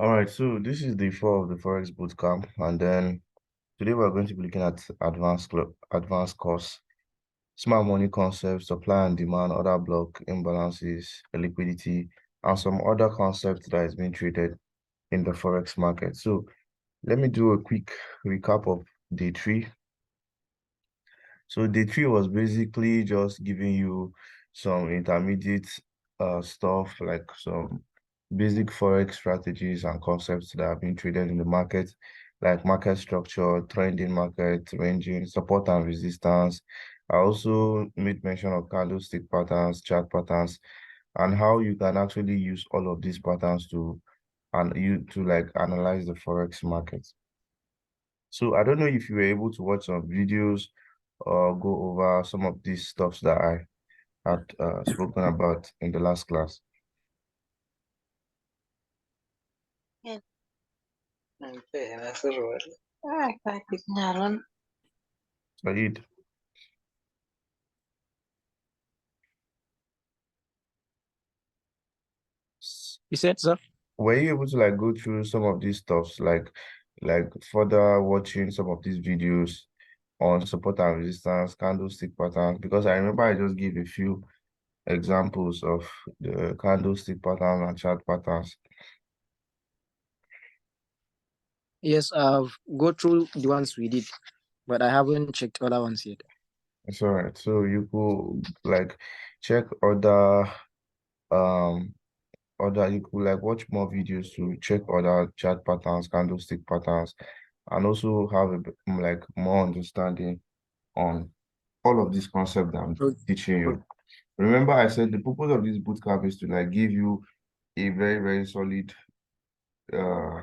All right, so this is day 4 of the Forex Bootcamp, and then today we're going to be looking at advanced course, smart money concepts, supply and demand, order block imbalances, liquidity, and some other concepts that is being traded in the Forex market. So let me do a quick recap of day 3. So day 3 was basically just giving you some intermediate stuff like some basic Forex strategies and concepts that have been traded in the market, like market structure, trending market, ranging, support and resistance. I also made mention of candlestick patterns, chart patterns, and how you can actually use all of these patterns to like analyze the Forex market. So I don't know if you were able to watch some videos or go over some of these stuffs that I had spoken about in the last class. Said, You said, sir? were you able to like go through some of these stuffs, like further watching some of these videos on support and resistance, candlestick patterns? Because I remember I just gave a few examples of the candlestick patterns and chart patterns. Yes, I've go through the ones we did, but I haven't checked other ones yet. It's all right. So you could like check um you could like watch more videos to check other chart patterns, candlestick patterns, and also have a bit, like more understanding on all of these concepts that I'm teaching you. Remember, I said the purpose of this bootcamp is to like give you a very, very solid uh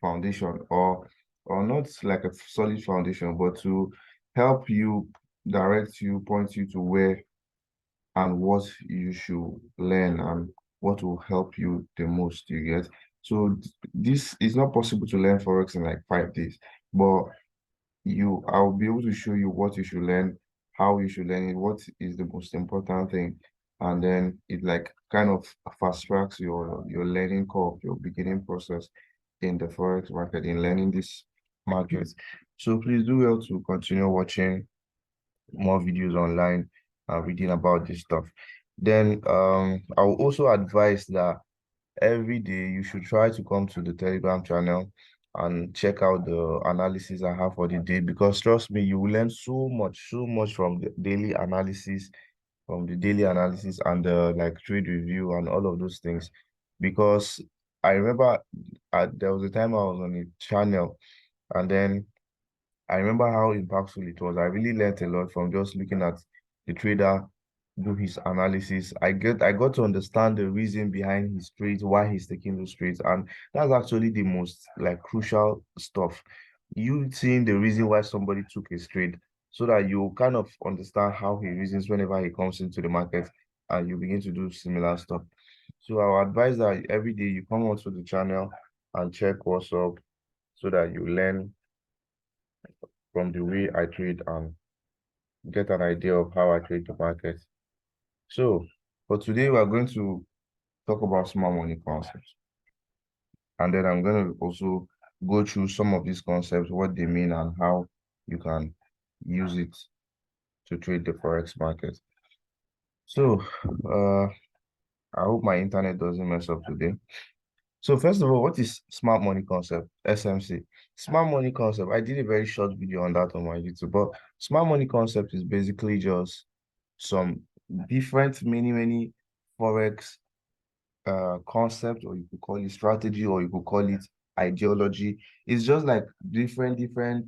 foundation, or not like a solid foundation, but to help you, direct you, point you to where and what you should learn and what will help you the most, you get. So this is not possible to learn Forex in like 5 days, but I'll be able to show you what you should learn, how you should learn it, what is the most important thing, and then it like kind of fast tracks your learning curve, your beginning process in the Forex market, in learning this market. So please do well to continue watching more videos online and reading about this stuff. Then I will also advise that every day you should try to come to the Telegram channel and check out the analysis I have for the day, because trust me, you will learn so much from the daily analysis, and the like trade review and all of those things. Because I remember there was a time I was on a channel, and then I remember how impactful it was. I really learned a lot from just looking at the trader do his analysis. I got to understand the reason behind his trades, why he's taking those trades, and that's actually the most like crucial stuff. You seeing the reason why somebody took his trade, so that you kind of understand how he reasons whenever he comes into the market, and you begin to do similar stuff. So I would advise that every day you come onto the channel and check what's up, so that you learn from the way I trade and get an idea of how I trade the market. So for today, we're going to talk about smart money concepts. And then I'm going to also go through some of these concepts, what they mean and how you can use it to trade the Forex market. So I hope my internet doesn't mess up today. So first of all, what is smart money concept, SMC? Smart money concept, I did a very short video on that on my YouTube, but smart money concept is basically just some different many Forex concept, or you could call it strategy, or you could call it ideology. It's just like different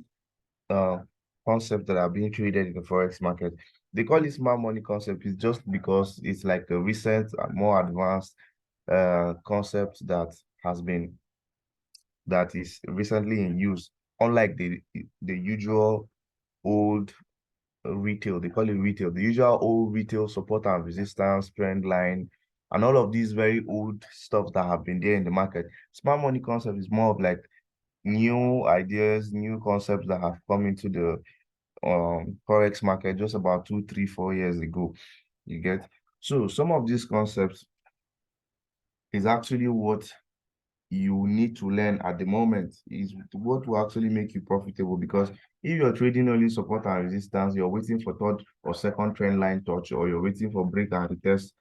uh concepts that are being traded in the Forex market. They call it smart money concept is just because it's like a recent and more advanced concept that is recently in use, unlike the usual old retail. They call it retail. The usual old retail support and resistance, trend line, and all of these very old stuff that have been there in the market. Smart money concept is more of like new ideas, new concepts that have come into the Forex market just about 2, 3, 4 years ago. You get? So some of these concepts is actually what you need to learn at the moment is what will actually make you profitable. Because if you're trading only support and resistance, you're waiting for third or second trend line touch, or you're waiting for break and retest,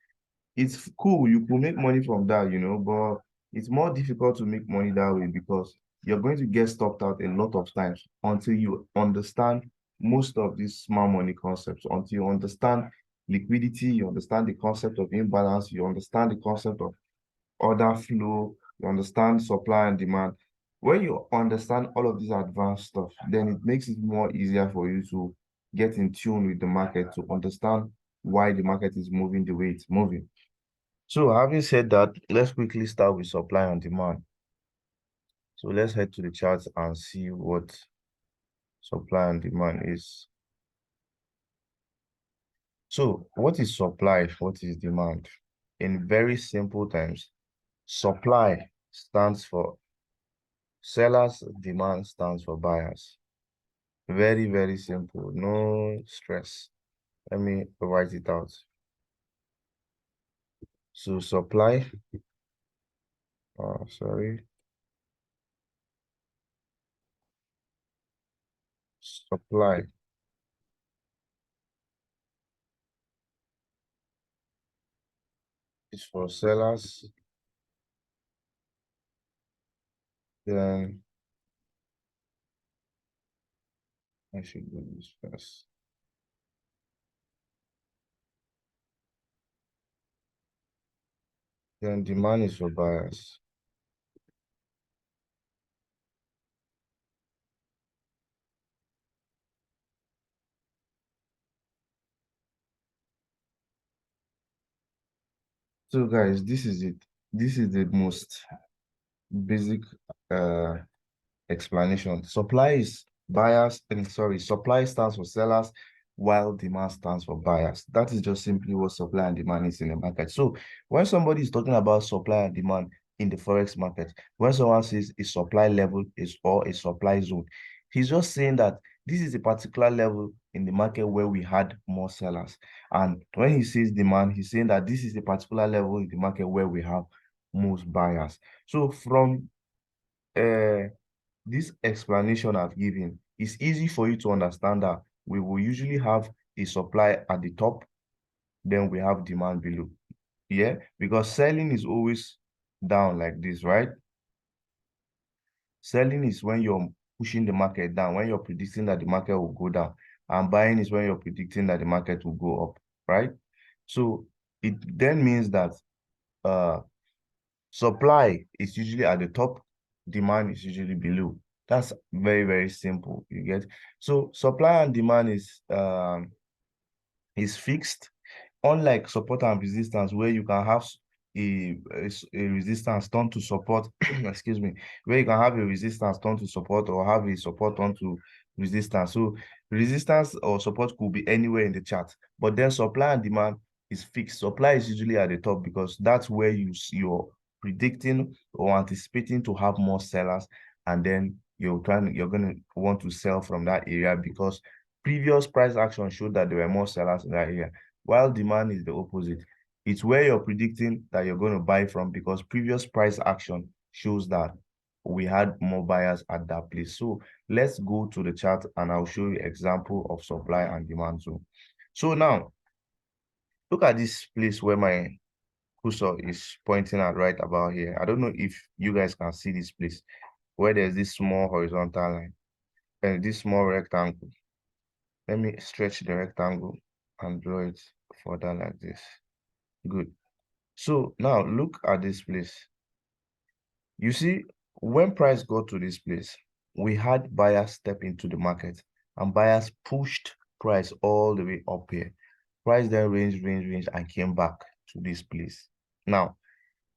it's cool. You could make money from that, but it's more difficult to make money that way because you're going to get stopped out a lot of times until you understand most of these smart money concepts, until you understand liquidity, you understand the concept of imbalance, you understand the concept of order flow, you understand supply and demand. When you understand all of these advanced stuff, then it makes it more easier for you to get in tune with the market, to understand why the market is moving the way it's moving. So having said that, let's quickly start with supply and demand. So let's head to the charts and see what supply and demand is. So what is supply? What is demand? In very simple terms, supply stands for sellers, demand stands for buyers. Very, very simple. No stress. Let me write it out. So supply, sorry. Supply is for sellers, then I should do this first. Then demand is for buyers. So guys, this is it. This is the most basic uh explanation. Supply is buyers, and sorry, supply stands for sellers, while demand stands for buyers. That is just simply what supply and demand is in the market. So when somebody is talking about supply and demand in the Forex market, when someone says a supply level is or a supply zone, he's just saying that this is a particular level in the market where we had more sellers. And when he says demand, he's saying that this is a particular level in the market where we have most buyers. So from uh this explanation I've given, it's easy for you to understand that we will usually have a supply at the top, then we have demand below. Yeah, because selling is always down like this, right? Selling is when you're pushing the market down, when you're predicting that the market will go down, and buying is when you're predicting that the market will go up, right? So it then means that uh supply is usually at the top, demand is usually below. That's very, very simple. You get? So supply and demand is fixed, unlike support and resistance, where you can have a resistance turn to support, excuse me, where you can have a resistance turn to support or have a support turn to resistance. So resistance or support could be anywhere in the chart, but then supply and demand is fixed. Supply is usually at the top because that's where you're predicting or anticipating to have more sellers, and then you're going to want to sell from that area because previous price action showed that there were more sellers in that area, while demand is the opposite. It's where you're predicting that you're going to buy from because previous price action shows that we had more buyers at that place. So let's go to the chart and I'll show you example of supply and demand zone. So now, look at this place where my cursor is pointing at right about here. I don't know if you guys can see this place where there's this small horizontal line and this small rectangle. Let me stretch the rectangle and draw it further like this. Good. So now look at this place. You see, when price got to this place, we had buyers step into the market and buyers pushed price all the way up here. Price then range, and came back to this place. Now,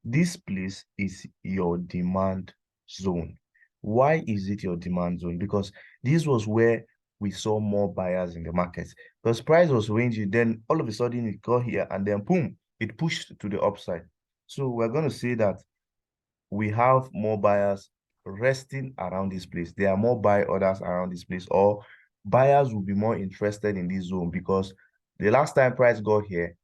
this place is your demand zone. Why is it your demand zone? Because this was where we saw more buyers in the market. Because price was ranging, then all of a sudden it got here and then boom, it pushed to the upside. So we're going to say that we have more buyers resting around this place. There are more buy orders around this place, or buyers will be more interested in this zone because the last time price got here,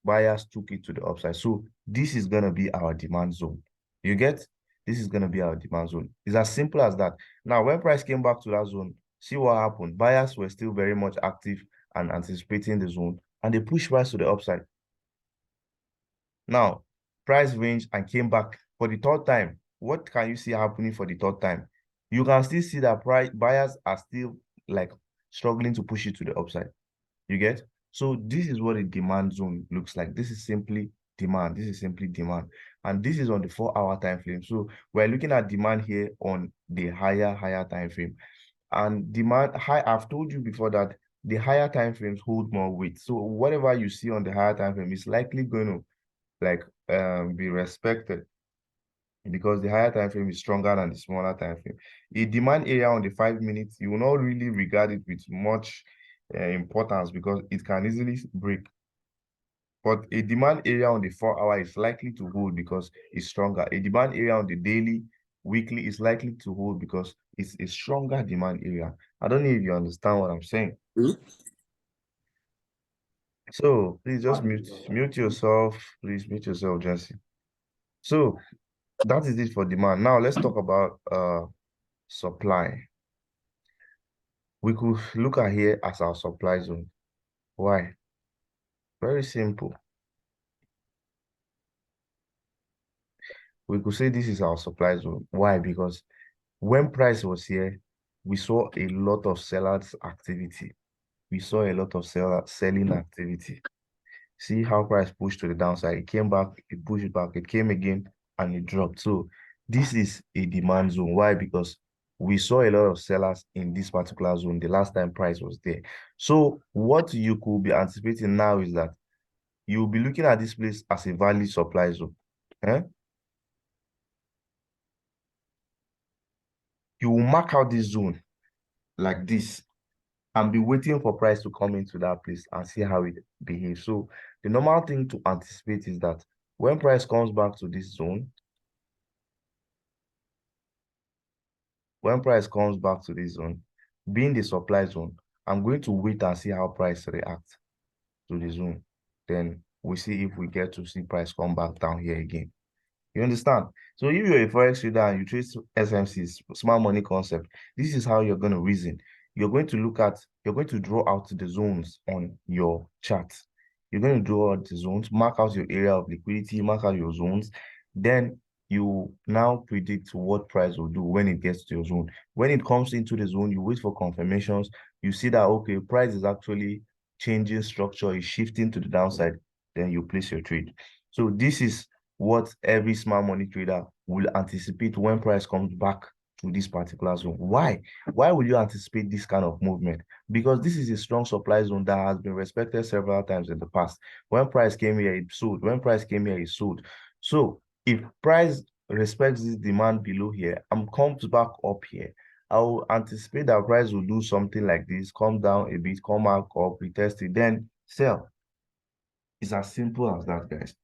buyers took it to the upside. So this is going to be our demand zone. You get? this is going to be our demand zone. It's as simple as that. Now, when price came back to that zone, see what happened. Buyers were still very much active and anticipating the zone, and they pushed price to the upside. Now, price range and came back for the third time. What can you see happening for the third time? You can still see that buyers are still like struggling to push it to the upside. You get? So this is what a demand zone looks like. This is simply demand. This is simply demand. And this is on the 4-hour time frame. So we're looking at demand here on the higher time frame. And demand high, I've told you before that the higher time frames hold more weight. So whatever you see on the higher time frame is likely going to like be respected because the higher time frame is stronger than the smaller time frame. A demand area on the 5 minutes, you will not really regard it with much importance because it can easily break. But a demand area on the 4-hour is likely to hold because it's stronger. A demand area on the daily, weekly is likely to hold because it's a stronger demand area. I don't know if you understand what I'm saying. So please just mute yourself. Please mute yourself, Jesse. So that is it for demand. Now let's talk about supply. We could look at here as our supply zone. Why? Very simple. We could say this is our supply zone. Why? Because when price was here, we saw a lot of sellers activity. We saw a lot of selling activity. See how price pushed to the downside. It came back, it pushed back, it came again, and it dropped. So this is a demand zone. Why? Because we saw a lot of sellers in this particular zone the last time price was there. So what you could be anticipating now is that you'll be looking at this place as a valid supply zone. Eh? You will mark out this zone like this and be waiting for price to come into that place and see how it behaves. So the normal thing to anticipate is that when price comes back to this zone, being the supply zone, I'm going to wait and see how price reacts to the zone. Then we see if we get to see price come back down here again. You understand? So if you're a forex trader and you trade SMCs, smart money concept, this is how you're going to reason. You're going to draw out the zones on your chart. You're going to draw out the zones, mark out your area of liquidity, mark out your zones. Then you now predict what price will do when it gets to your zone. When it comes into the zone, you wait for confirmations. You see that, okay, price is actually changing structure, is shifting to the downside. Then you place your trade. So this is what every smart money trader will anticipate when price comes back to this particular zone. Why? Why will you anticipate this kind of movement? Because this is a strong supply zone that has been respected several times in the past. When price came here, it sold. When price came here, it sold. So if price respects this demand below here and comes back up here, I will anticipate that price will do something like this, come down a bit, come back up, retest it, then sell. It's as simple as that, guys.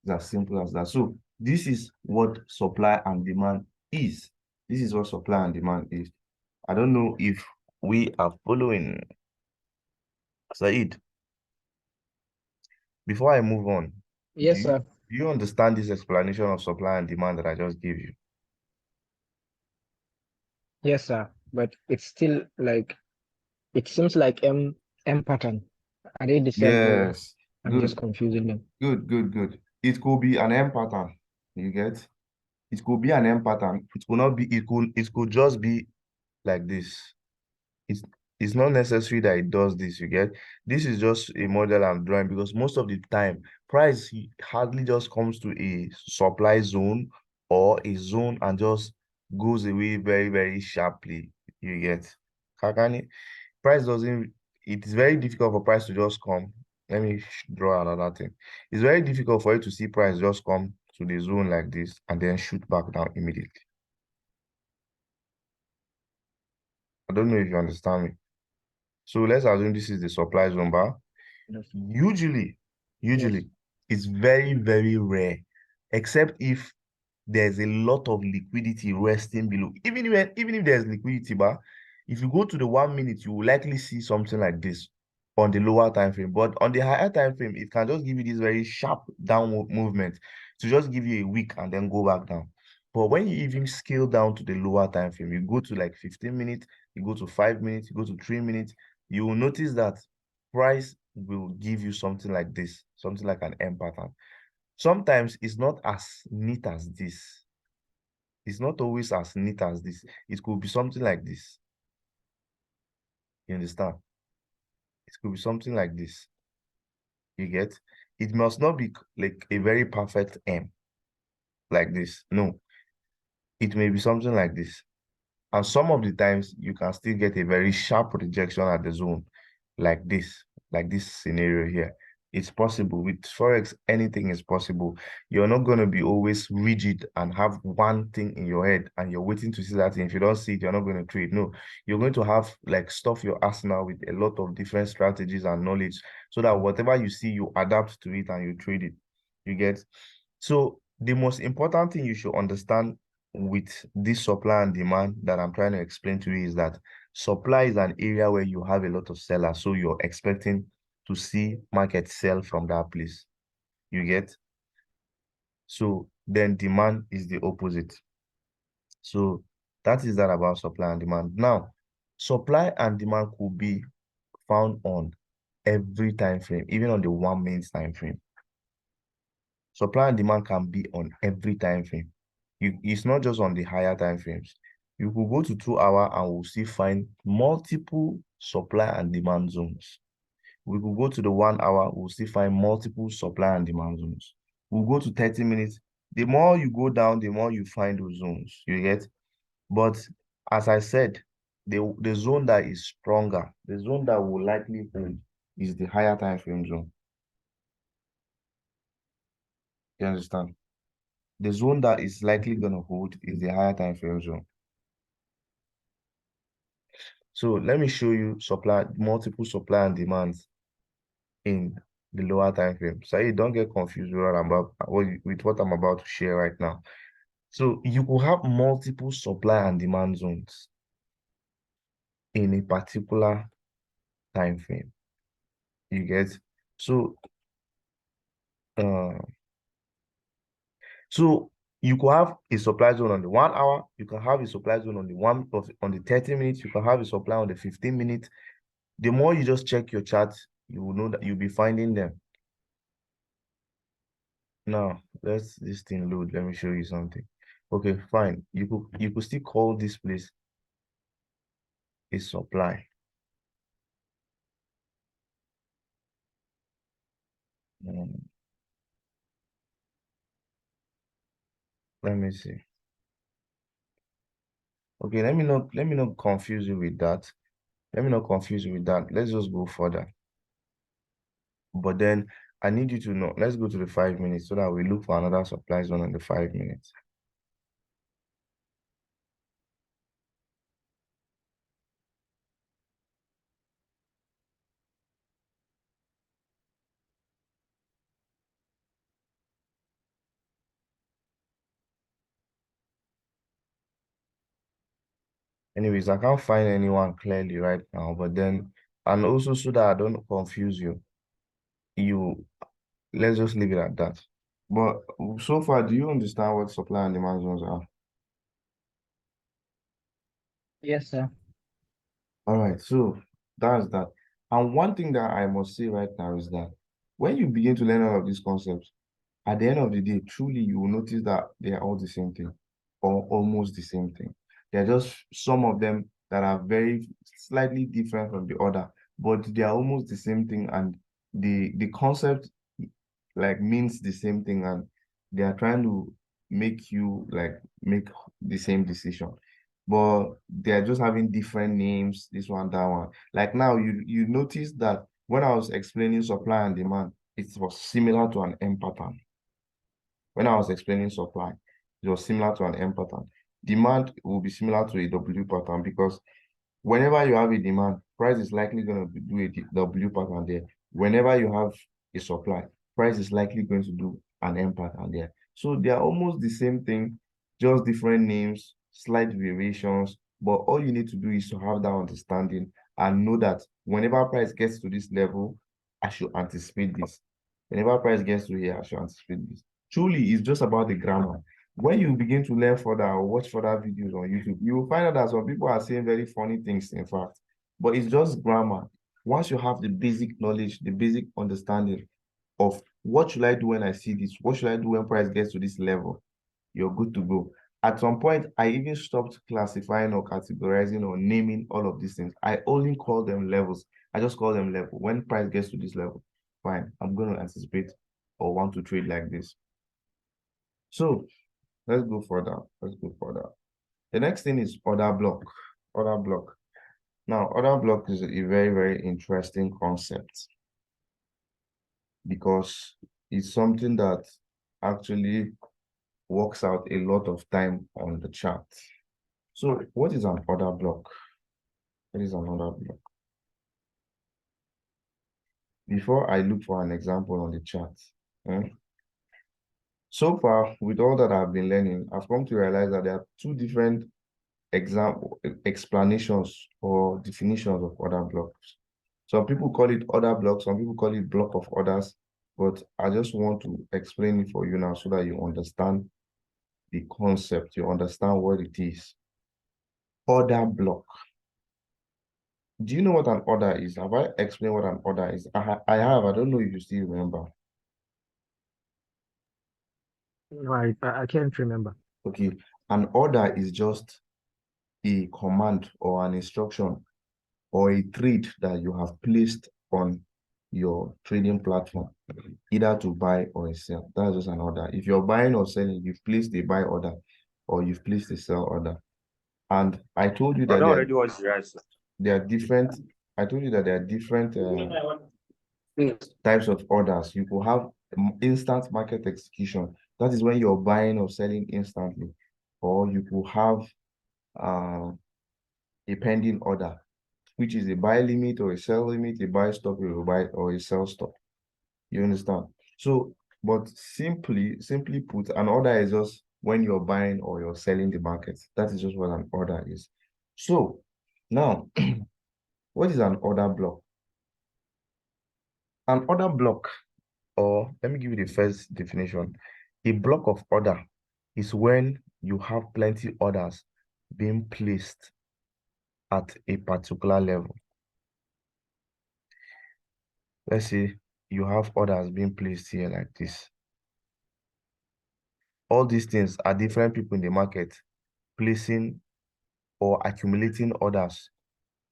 It's as simple as that. So this is what supply and demand is. This is what supply and demand is. I don't know if we are following. Said, before I move on, Yes, sir. do you understand this explanation of supply and demand that I just gave you? Yes, sir. But it's still like it seems like M pattern. Are they the same or Yes. I'm just Good, confusing them? good. It could be an M pattern. You get? It could be an M pattern. It could not be, it could just be like this. It's it's not necessary that it does this, you get. This is just a model I'm drawing because most of the time price hardly just comes to a supply zone or a zone and just goes away very sharply, you get. Kakani, price doesn't, it is very difficult for price to just come. Let me draw another thing. It's very difficult for you to see price just come to the zone like this and then shoot back down immediately. I don't know if you understand me. So let's assume this is the supply zone bar. Yes. Usually, Yes. it's very rare, except if there's a lot of liquidity resting below. Even if there's liquidity bar, if you go to the 1 minute, you will likely see something like this on the lower time frame. But on the higher time frame, it can just give you this very sharp downward movement to just give you a week and then go back down. But when you even scale down to the lower time frame, you go to like 15 minutes, you go to 5 minutes, you go to 3 minutes, you will notice that price will give you something like this, something like an M pattern. Sometimes it's not as neat as this. It's not always as neat as this. It could be something like this. You understand? It could be something like this. You get? It must not be like a very perfect M like this. No, it may be something like this. And some of the times you can still get a very sharp rejection at the zone like this scenario here. It's possible. With Forex, anything is possible. You're not going to be always rigid and have one thing in your head and you're waiting to see that thing. If you don't see it, you're not going to trade. No, you're going to have like stuff your arsenal with a lot of different strategies and knowledge so that whatever you see, you adapt to it and you trade it. You get? So the most important thing you should understand with this supply and demand that I'm trying to explain to you is that supply is an area where you have a lot of sellers, so you're expecting to see market sell from that place. You get? So then demand is the opposite. So that is that about supply and demand. Now, supply and demand could be found on every time frame, even on the 1 minute time frame. Supply and demand can be on every time frame. It's not just on the higher time frames. You could go to 2 hour and we'll still find multiple supply and demand zones. We could go to the 1 hour, we'll still find multiple supply and demand zones. We'll go to 30 minutes. The more you go down, the more you find those zones. You get? But as I said, the zone that is stronger, the zone that will likely hold is the higher time frame zone. You understand? The zone that is likely going to hold is the higher time frame zone. So let me show you multiple supply and demands in the lower time frame. So you don't get confused with what I'm about to share right now. So you will have multiple supply and demand zones in a particular time frame. You get? So uh so you could have a supply zone on the 1 hour, you can have a supply zone on the 30 minutes, you can have a supply on the 15 minutes. The more you just check your charts, you will know that you'll be finding them. Now, let's this thing load. Let me show you something. Okay, fine. You could still call this place a supply. Um, let me see. Okay, let me not confuse you with that. Let me not confuse you with that. Let's just go further. But then I need you to know. Let's go to the 5 minutes so that we look for another supply zone in the 5 minutes. Anyways, I can't find anyone clearly right now, but then, and also so that I don't confuse you, let's just leave it at that. But so far, do you understand what supply and demand zones are? Yes, sir. All right, so that's that. And one thing that I must say right now is that when you begin to learn all of these concepts, at the end of the day, truly you will notice that they are all the same thing, or almost the same thing. There are just some of them that are very slightly different from the other, but they are almost the same thing, and the concept like means the same thing, and they are trying to make you like make the same decision, but they are just having different names, this one, that one. Like now you notice that when I was explaining supply and demand, it was similar to an M pattern. When I was explaining supply, it was similar to an M pattern. Demand will be similar to a W pattern because whenever you have a demand, price is likely going to do a W pattern there. Whenever you have a supply, price is likely going to do an M pattern there. So they are almost the same thing, just different names, slight variations. But all you need to do is to have that understanding and know that whenever price gets to this level, I should anticipate this. Whenever price gets to here, I should anticipate this. Truly, it's just about the grammar. When you begin to learn further or watch further videos on YouTube, you will find out that some people are saying very funny things, in fact, but it's just grammar. Once you have the basic knowledge, the basic understanding of what should I do when I see this, what should I do when price gets to this level, you're good to go. At some point, I even stopped classifying or categorizing or naming all of these things. I only call them levels. I just call them level. When price gets to this level, fine, I'm going to anticipate or want to trade like this. So let's go further. Let's go further. The next thing is order block. Order block. Now, order block is a very, very interesting concept because it's something that actually works out a lot of time on the chart. So what is an order block? What is an order block? Before I look for an example on the chart, so far, with all that I've been learning, I've come to realize that there are two different explanations or definitions of order blocks. Some people call it order block, some people call it block of orders, but I just want to explain it for you now so that you understand the concept, you understand what it is. Order block. Do you know what an order is? Have I explained what an order is? I have. I don't know if you still remember. No, I can't remember. Okay. An order is just a command or an instruction or a trade that you have placed on your trading platform, either to buy or sell. That's just an order. If you're buying or selling, you've placed a buy order or you've placed a sell order. And I told you that there are different, I told you that there are different types of orders. You could have instant market execution. That is when you're buying or selling instantly. Or you could have a pending order, which is a buy limit or a sell limit, a buy stop or a buy or a sell stop. You understand? So, but simply put, an order is just when you're buying or you're selling the market. That is just what an order is. So now, what is an order block? An order block, or let me give you the first definition. A block of order is when you have plenty orders being placed at a particular level. Let's say you have orders being placed here like this. All these things are different people in the market placing or accumulating orders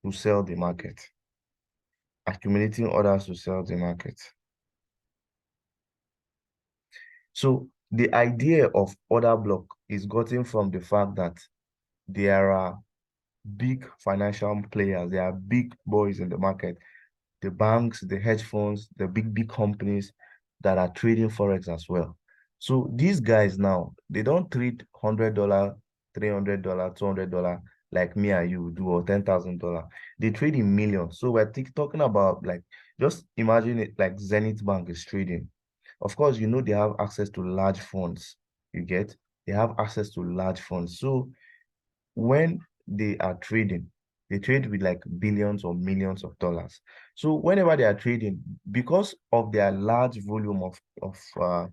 to sell the market. Accumulating orders to sell the market. So the idea of order block is gotten from the fact that there are big financial players, there are big boys in the market, the banks, the hedge funds, the big companies that are trading Forex as well. So these guys now, they don't trade $100, $300, $200 like me and you do, or $10,000. They trade in millions. So we're talking about, like, just imagine it like Zenith Bank is trading. Of course, you know they have access to large funds. You get? They have access to large funds. So when they are trading, they trade with like billions or millions of dollars. So whenever they are trading, because of their large volume of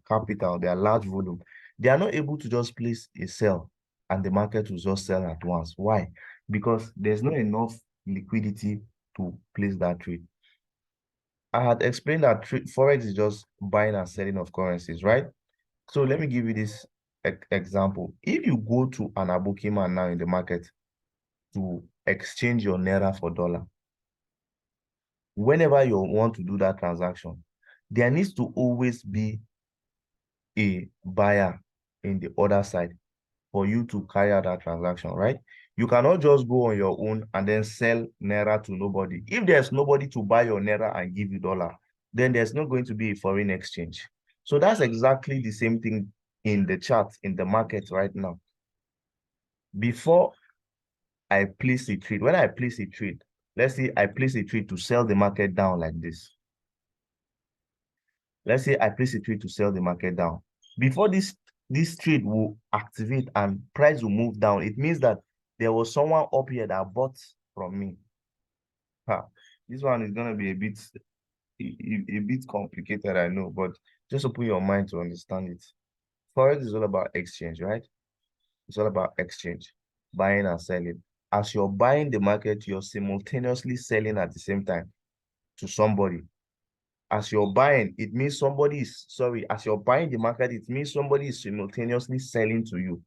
capital, their large volume, they are not able to just place a sell and the market will just sell at once. Why? Because there's not enough liquidity to place that trade. I had explained that Forex is just buying and selling of currencies, right? So let me give you this example. If you go to an Aboki man now in the market to exchange your Naira for dollar, whenever you want to do that transaction, there needs to always be a buyer in the other side for you to carry out that transaction, right? You cannot just go on your own and then sell Naira to nobody. If there's nobody to buy your Naira and give you dollar, then there's not going to be a foreign exchange. So that's exactly the same thing in the chart, in the market right now. Before I place a trade, when I place a trade, let's say I place a trade to sell the market down like this. Let's say I place a trade to sell the market down. Before this trade will activate and price will move down, it means that there was someone up here that bought from me. This one is going to be a bit complicated, I know, but just open your mind to understand it. Forex is all about exchange, right? It's all about exchange, buying and selling. As you're buying the market, you're simultaneously selling at the same time to somebody. As you're buying, it means somebody is, sorry, as you're buying the market, it means somebody is simultaneously selling to you.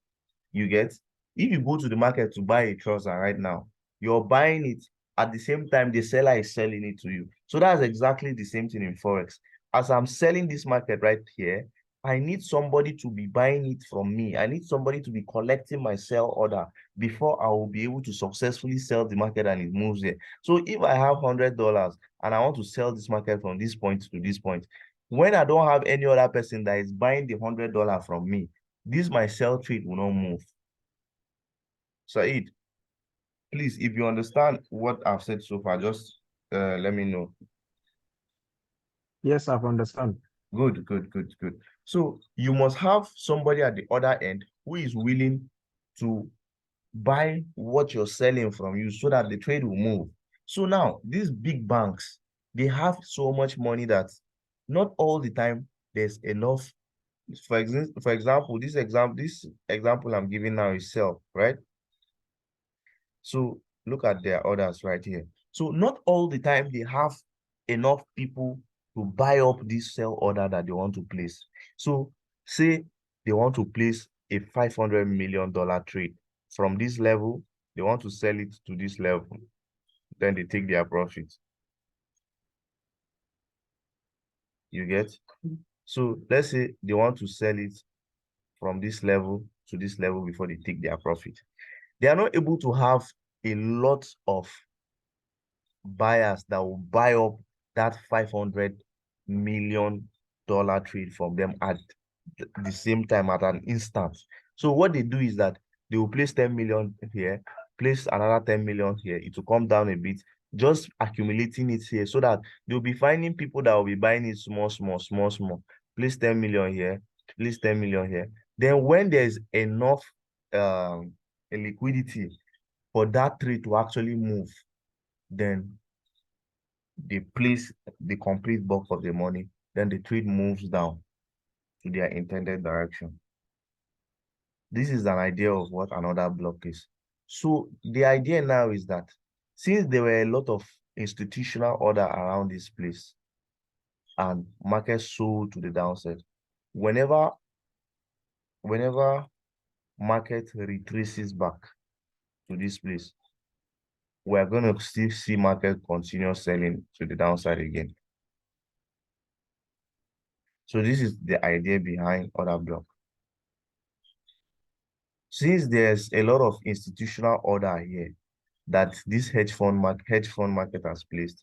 You get? If you go to the market to buy a trouser right now, you're buying it at the same time the seller is selling it to you. So that's exactly the same thing in Forex. As I'm selling this market right here, I need somebody to be buying it from me. I need somebody to be collecting my sell order before I will be able to successfully sell the market and it moves there. So if I have $100 and I want to sell this market from this point to this point, when I don't have any other person that is buying the $100 from me, this my sell trade will not move. Said, please, if you understand what I've said so far, just let me know. Yes, I've understand. Good, good, good, good. So you must have somebody at the other end who is willing to buy what you're selling from you so that the trade will move. So now these big banks, they have so much money that not all the time there's enough. For example, this example I'm giving now is self, right? So look at their orders right here. So not all the time they have enough people to buy up this sell order that they want to place. So say they want to place a $500 million trade. From this level, they want to sell it to this level. Then they take their profit. You get? So let's say they want to sell it from this level to this level before they take their profit. They are not able to have a lot of buyers that will buy up that $500 million trade from them at the same time at an instant. So what they do is that they will place 10 million here, place another 10 million here. It will come down a bit, just accumulating it here so that they'll be finding people that will be buying it small, small, small, small. Place 10 million here, place 10 million here. Then when there's enough liquidity for that trade to actually move, then they place the complete bulk of the money, then the trade moves down to their intended direction. This is an idea of what another block is. So the idea now is that since there were a lot of institutional order around this place and market sold to the downside, whenever market retraces back to this place, we're going to still see market continue selling to the downside again. So this is the idea behind order block. Since there's a lot of institutional order here that this hedge fund market has placed,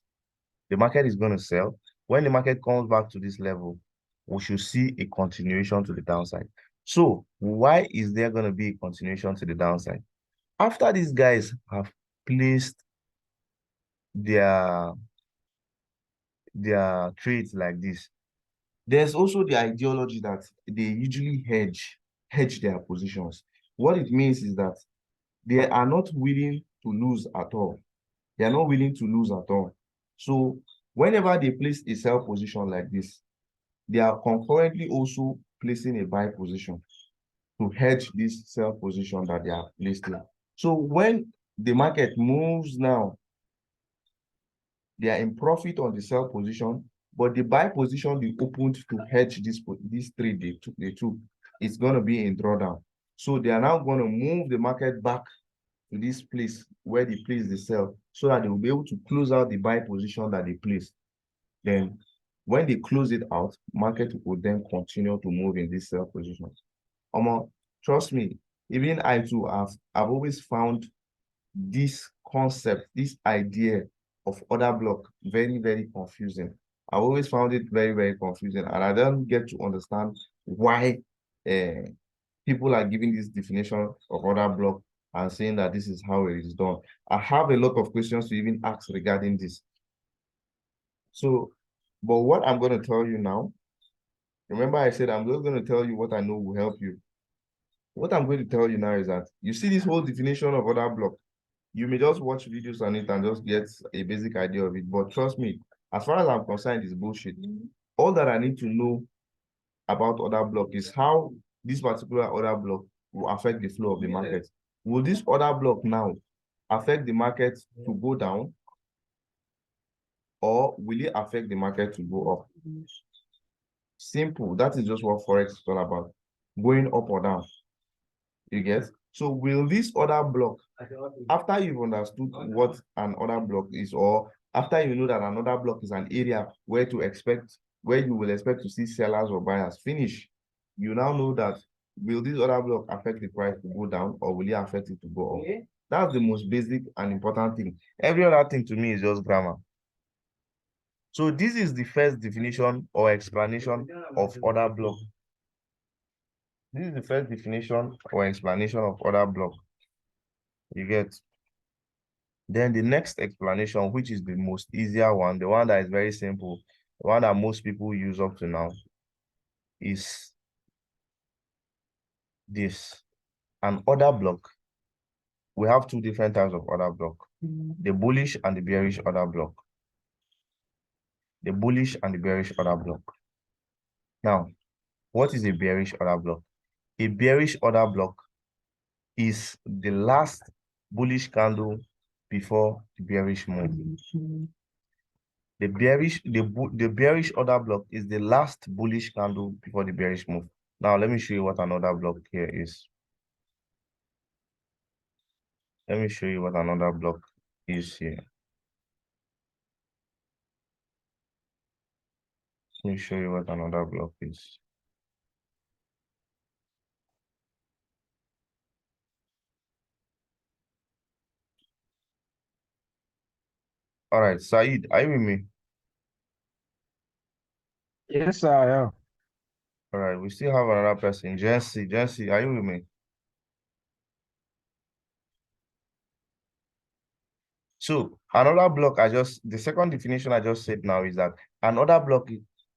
the market is going to sell. When the market comes back to this level, we should see a continuation to the downside. So why is there going to be a continuation to the downside? After these guys have placed their trades like this, there's also the ideology that they usually hedge their positions. What it means is that they are not willing to lose at all. They are not willing to lose at all. So whenever they place a sell position like this, they are concurrently also placing a buy position to hedge this sell position that they are listing. So when the market moves now, they are in profit on the sell position, but the buy position they opened to hedge this trade they took, it's going to be in drawdown. So they are now going to move the market back to this place where they place the sell so that they will be able to close out the buy position that they placed. Then when they close it out, market will then continue to move in this sell position. Trust me, even I too I've always found this concept, this idea of order block very, very confusing. I've always found it very, very confusing, and I don't get to understand why people are giving this definition of order block and saying that this is how it is done. I have a lot of questions to even ask regarding this. So, but what I'm going to tell you now, remember I said I'm just going to tell you what I know will help you. What I'm going to tell you now is that you see this whole definition of order block. You may just watch videos on it and just get a basic idea of it. But trust me, as far as I'm concerned, it's bullshit. All that I need to know about order block is how this particular order block will affect the flow of the market. Will this order block now affect the market to go down, or will it affect the market to go up? Simple. That is just what Forex is all about. Going up or down. You get? So will this order block, after you've understood what an order block is, or after you know that another block is an area where you will expect to see sellers or buyers finish, you now know that will this order block affect the price to go down, or will it affect it to go up? That's the most basic and important thing. Every other thing to me is just grammar. So this is the first definition or explanation of order block. This is the first definition or explanation of order block. You get? Then the next explanation, which is the most easier one, the one that is very simple, the one that most people use up to now, is this. An order block. We have two different types of order block. The bullish and the bearish order block. The bullish and the bearish order block. Now, what is a bearish order block? A bearish order block is the last bullish candle before the bearish move. The bearish order block is the last bullish candle before the bearish move. Now, let me show you what another block here is. Let me show you what another block is here. Let me show you what another block is. All right, Saeed, are you with me? Yes, I am. All right, we still have another person. Jency, are you with me? So another block, the second definition I just said now is that another block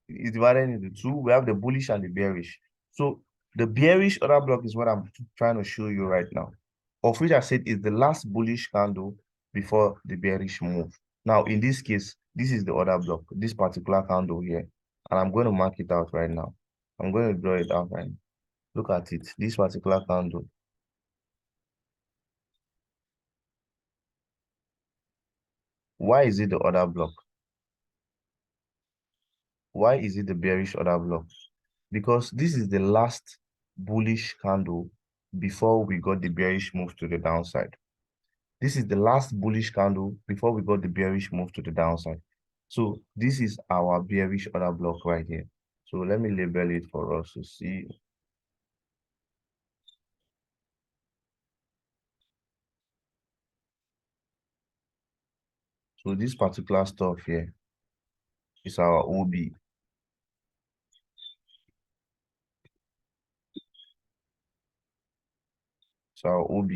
is divided into two. We have the bullish and the bearish. So the bearish order block is what I'm trying to show you right now, of which I said is the last bullish candle before the bearish move. Now, in this case, this is the order block, this particular candle here. And I'm going to mark it out right now. I'm going to draw it out right now. Look at it, this particular candle. Why is it the order block? Why is it the bearish order block? Because this is the last bullish candle before we got the bearish move to the downside. This is the last bullish candle before we got the bearish move to the downside. So this is our bearish order block right here. So let me label it for us to see. So this particular stuff here is our OB. It's our OB.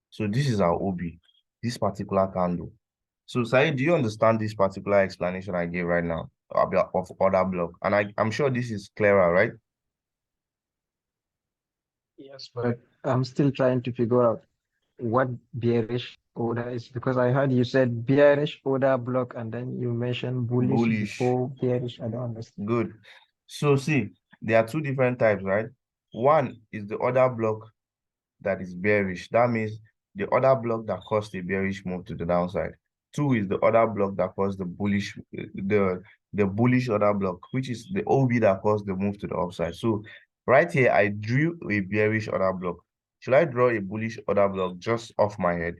So this is our OB, this particular candle. So Saeed, do you understand this particular explanation I gave right now about of order block? And I'm sure this is clearer, right? Yes, but I'm still trying to figure out what bearish order is, because I heard you said bearish order block and then you mentioned bullish Bullish. before bearish. I don't understand. Good. So see, there are two different types, right? One is the order block that is bearish. That means the order block that caused the bearish move to the downside. Two is the order block that caused the bullish, the bullish order block, which is the OB that caused the move to the upside. So right here, I drew a bearish order block. Should I draw a bullish order block just off my head?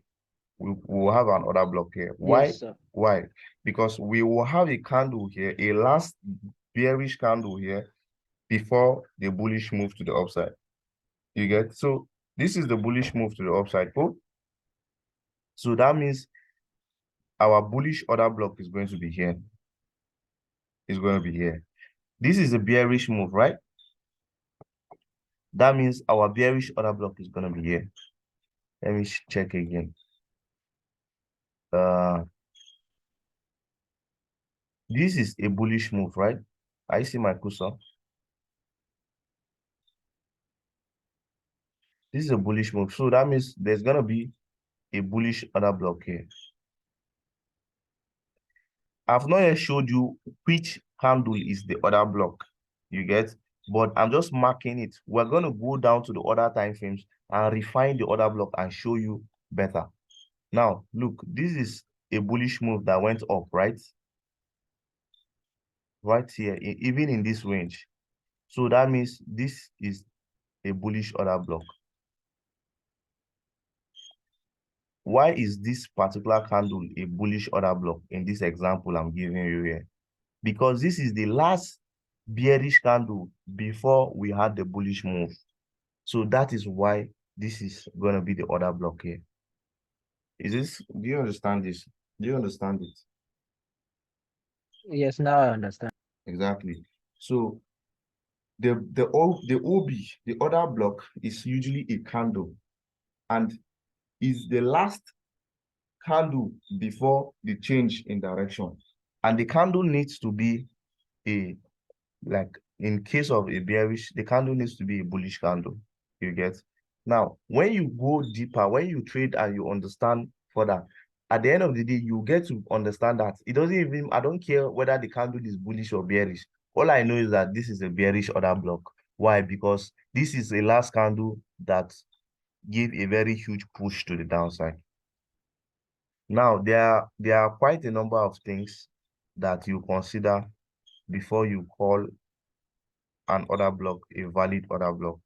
We will have an order block here. Why? Yes, sir. Why? Because we will have a candle here, a last bearish candle here before the bullish move to the upside. You get? So this is the bullish move to the upside. Oh, so that means our bullish order block is going to be here. It's going to be here. This is a bearish move, right? That means our bearish order block is going to be here. Let me check again. This is a bullish move, right? I see my cursor. This is a bullish move. So that means there's going to be a bullish order block here. I've not yet showed you which candle is the other block. You get? But I'm just marking it. We're going to go down to the other time frames and refine the other block and show you better. Now, look, this is a bullish move that went up, right? Right here, even in this range. So that means this is a bullish order block. Why is this particular candle a bullish order block in this example I'm giving you here? Because this is the last bearish candle before we had the bullish move. So that is why this is going to be the order block here. Do you understand this? Do you understand it? Yes, now I understand. Exactly. So the OB, the order block, is usually a candle and is the last candle before the change in direction. And the candle needs to be like in case of a bearish, the candle needs to be a bullish candle. You get? Now, when you go deeper, when you trade and you understand further, at the end of the day, you get to understand that it doesn't even, I don't care whether the candle is bullish or bearish. All I know is that this is a bearish order block. Why? Because this is a last candle that gave a very huge push to the downside. Now, there are quite a number of things that you consider before you call an order block a valid order block.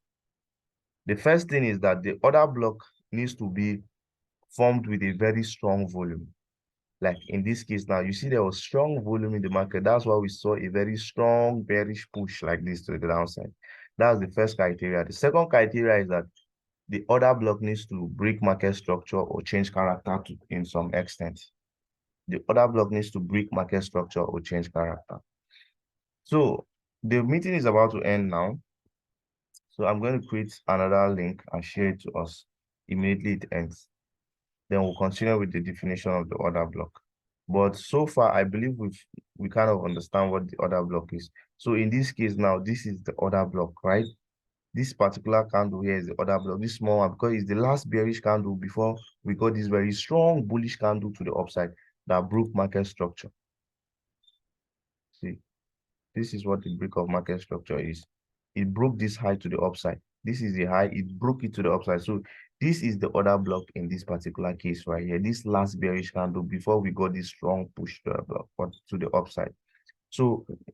The first thing is that the order block needs to be formed with a very strong volume. Like in this case now, you see there was strong volume in the market. That's why we saw a very strong bearish push like this to the downside. That's the first criteria. The second criteria is that the order block needs to break market structure or change character in some extent. The order block needs to break market structure or change character. So the meeting is about to end now. So I'm going to create another link and share it to us immediately it ends. Then we'll continue with the definition of the order block. But so far, I believe we kind of understand what the order block is. So in this case now, this is the order block, right? This particular candle here is the order block, this small one, because it's the last bearish candle before we got this very strong bullish candle to the upside that broke market structure. See, this is what the break of market structure is. It broke this high to the upside. This is the high, it broke it to the upside. So this is the order block in this particular case right here. This last bearish candle before we got this strong push to the block or to the upside. So